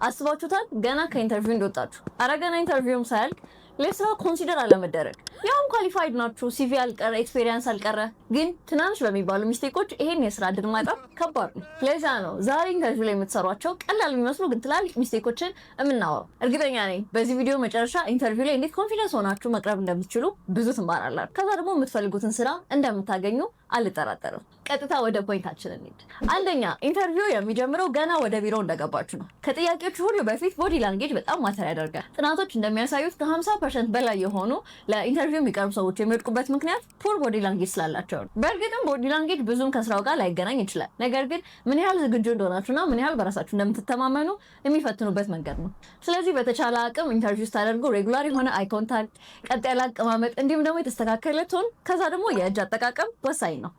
አስባችሁታል? ገና ከኢንተርቪው እንደወጣችሁ ገና ኢንተርቪውም ሳያልቅ ለስራው ኮንሲደር አለመደረግ። ያውም ኳሊፋይድ ናችሁ፣ ሲቪ አልቀረ፣ ኤክስፔሪየንስ አልቀረ፣ ግን ትናንሽ በሚባሉ ሚስቴኮች ይሄን የስራ እድል ማጣት ከባድ ነው። ለዛ ነው ዛሬ ኢንተርቪው ላይ የምትሰሯቸው ቀላል የሚመስሉ ግን ትላልቅ ሚስቴኮችን የምናወራው። እርግጠኛ ነኝ በዚህ ቪዲዮ መጨረሻ ኢንተርቪው ላይ እንዴት ኮንፊደንስ ሆናችሁ መቅረብ እንደምትችሉ ብዙ ትማራላችሁ። ከዛ ደግሞ የምትፈልጉትን ስራ እንደምታገኙ አልጠራጠርም። ቀጥታ ወደ ፖይንታችን እንሂድ። አንደኛ ኢንተርቪው የሚጀምረው ገና ወደ ቢሮ እንደገባችሁ ነው። ከጥያቄዎቹ ሁሉ በፊት ቦዲ ላንጌጅ በጣም ማተር ያደርጋል። ጥናቶች እንደሚያሳዩት ከ50% በላይ የሆኑ ለኢንተርቪው የሚቀርቡ ሰዎች የሚወድቁበት ምክንያት ፑር ቦዲ ላንጌጅ ስላላቸው ነው። በእርግጥም ቦዲ ላንጌጅ ብዙም ከስራው ጋር ላይገናኝ ይችላል። ነገር ግን ምን ያህል ዝግጁ እንደሆናችሁና ምን ያህል በራሳችሁ እንደምትተማመኑ የሚፈትኑበት መንገድ ነው። ስለዚህ በተቻለ አቅም ኢንተርቪው ስታደርጉ ሬጉላር የሆነ አይ ኮንታክት፣ ቀጥ ያለ አቀማመጥ እንዲሁም ደግሞ የተስተካከለ ቶን፣ ከዛ ደግሞ የእጅ አጠቃቀም ወሳኝ ነው።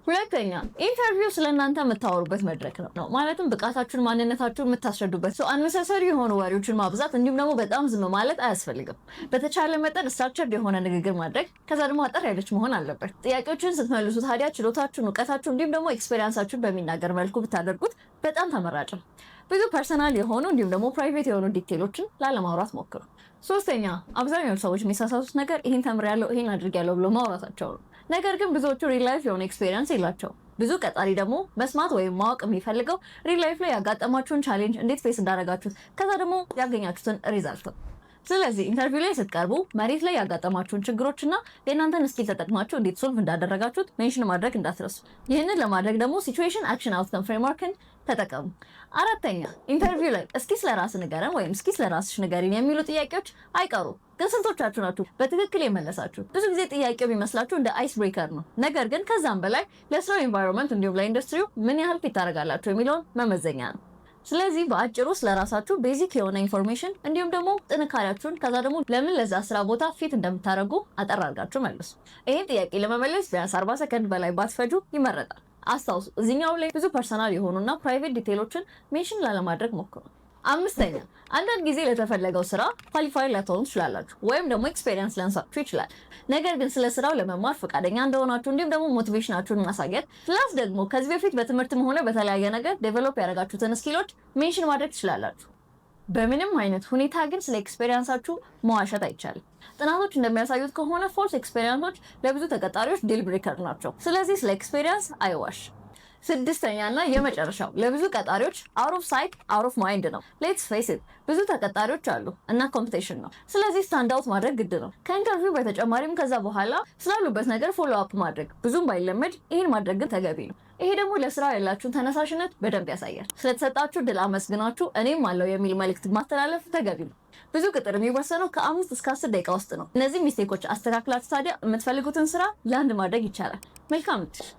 ሁለተኛ ኢንተርቪው ስለእናንተ የምታወሩበት መድረክ ነው። ማለትም ብቃታችሁን፣ ማንነታችሁን የምታስረዱበት ሰው አነሳሳሪ የሆኑ ወሬዎችን ማብዛት እንዲሁም ደግሞ በጣም ዝም ማለት አያስፈልግም። በተቻለ መጠን ስትራክቸርድ የሆነ ንግግር ማድረግ፣ ከዛ ደግሞ አጠር ያለች መሆን አለበት። ጥያቄዎችን ስትመልሱ ታዲያ ችሎታችሁን፣ እውቀታችሁን እንዲሁም ደግሞ ኤክስፔሪንሳችሁን በሚናገር መልኩ ብታደርጉት በጣም ተመራጭ ነው። ብዙ ፐርሰናል የሆኑ እንዲሁም ደግሞ ፕራይቬት የሆኑ ዲቴሎችን ላለማውራት ሞክሩ። ሶስተኛ አብዛኛው ሰዎች የሚሳሳቱት ነገር ይሄን ተምሬያለሁ፣ ይሄን አድርጌያለሁ ብሎ ማውራታቸው ነው። ነገር ግን ብዙዎቹ ሪል ላይፍ የሆነ ኤክስፔሪየንስ የላቸው። ብዙ ቀጣሪ ደግሞ መስማት ወይም ማወቅ የሚፈልገው ሪል ላይፍ ላይ ያጋጠማችሁን ቻሌንጅ እንዴት ፌስ እንዳደረጋችሁት፣ ከዛ ደግሞ ያገኛችሁትን ሪዛልት ነው። ስለዚህ ኢንተርቪው ላይ ስትቀርቡ መሬት ላይ ያጋጠማችሁን ችግሮችና የእናንተን ስኪል ተጠቅማችሁ እንዴት ሶልቭ እንዳደረጋችሁት ሜንሽን ማድረግ እንዳትረሱ። ይህንን ለማድረግ ደግሞ ሲቹዌሽን አክሽን አውትከም ፍሬምወርክን ተጠቀሙ። አራተኛ ኢንተርቪው ላይ እስኪ ስለራስህ ንገረን ወይም እስኪ ስለራስሽ ንገሪን የሚሉ ጥያቄዎች አይቀሩ። ግን ስንቶቻችሁ ናችሁ በትክክል የመለሳችሁ? ብዙ ጊዜ ጥያቄው የሚመስላችሁ እንደ አይስ ብሬከር ነው። ነገር ግን ከዛም በላይ ለስራው ኤንቫይሮንመንት እንዲሁም ለኢንዱስትሪው ምን ያህል ፊት ታደርጋላችሁ የሚለውን መመዘኛ ነው። ስለዚህ በአጭሩ ስለራሳችሁ ቤዚክ የሆነ ኢንፎርሜሽን እንዲሁም ደግሞ ጥንካሬያችሁን ከዛ ደግሞ ለምን ለዛ ስራ ቦታ ፊት እንደምታደርጉ አጠር አድርጋችሁ መልሱ። ይህን ጥያቄ ለመመለስ ቢያንስ 40 ሰከንድ በላይ ባትፈጁ ይመረጣል። አስታውሱ፣ እዚህኛው ላይ ብዙ ፐርሰናል የሆኑና ፕራይቬት ዲቴሎችን ሜንሽን ላለማድረግ ሞክሩ። አምስተኛ አንዳንድ ጊዜ ለተፈለገው ስራ ኳሊፋይ ላትሆኑ ትችላላችሁ ወይም ደግሞ ኤክስፔሪየንስ ሊያንሳችሁ ይችላል። ነገር ግን ስለ ስራው ለመማር ፈቃደኛ እንደሆናችሁ እንዲሁም ደግሞ ሞቲቬሽናችሁን ማሳየት ፕላስ ደግሞ ከዚህ በፊት በትምህርትም ሆነ በተለያየ ነገር ዴቨሎፕ ያደረጋችሁትን ስኪሎች ሜንሽን ማድረግ ትችላላችሁ። በምንም አይነት ሁኔታ ግን ስለ ኤክስፔሪየንሳችሁ መዋሸት አይቻልም። ጥናቶች እንደሚያሳዩት ከሆነ ፎልስ ኤክስፔሪየንሶች ለብዙ ተቀጣሪዎች ዲል ብሬከር ናቸው። ስለዚህ ስለ ኤክስፔሪየንስ አይዋሽ። ስድስተኛ እና የመጨረሻው ለብዙ ቀጣሪዎች አውት ኦፍ ሳይት አውት ኦፍ ማይንድ ነው። ሌትስ ፌስ ኢት፣ ብዙ ተቀጣሪዎች አሉ እና ኮምፒቲሽን ነው። ስለዚህ ስታንድ አውት ማድረግ ግድ ነው። ከኢንተርቪው በተጨማሪም ከዛ በኋላ ስላሉበት ነገር ፎሎ አፕ ማድረግ ብዙም ባይለመድ ይህን ማድረግ ግን ተገቢ ነው። ይሄ ደግሞ ለስራ ያላችሁን ተነሳሽነት በደንብ ያሳያል። ስለተሰጣችሁ ድል አመስግናችሁ እኔም አለው የሚል መልእክት ማስተላለፍ ተገቢ ነው። ብዙ ቅጥር የሚወሰነው ከ5 እስከ 10 ደቂቃ ውስጥ ነው። እነዚህ ሚስቴኮች አስተካክላችሁ ታዲያ የምትፈልጉትን ስራ ላንድ ማድረግ ይቻላል። መልካም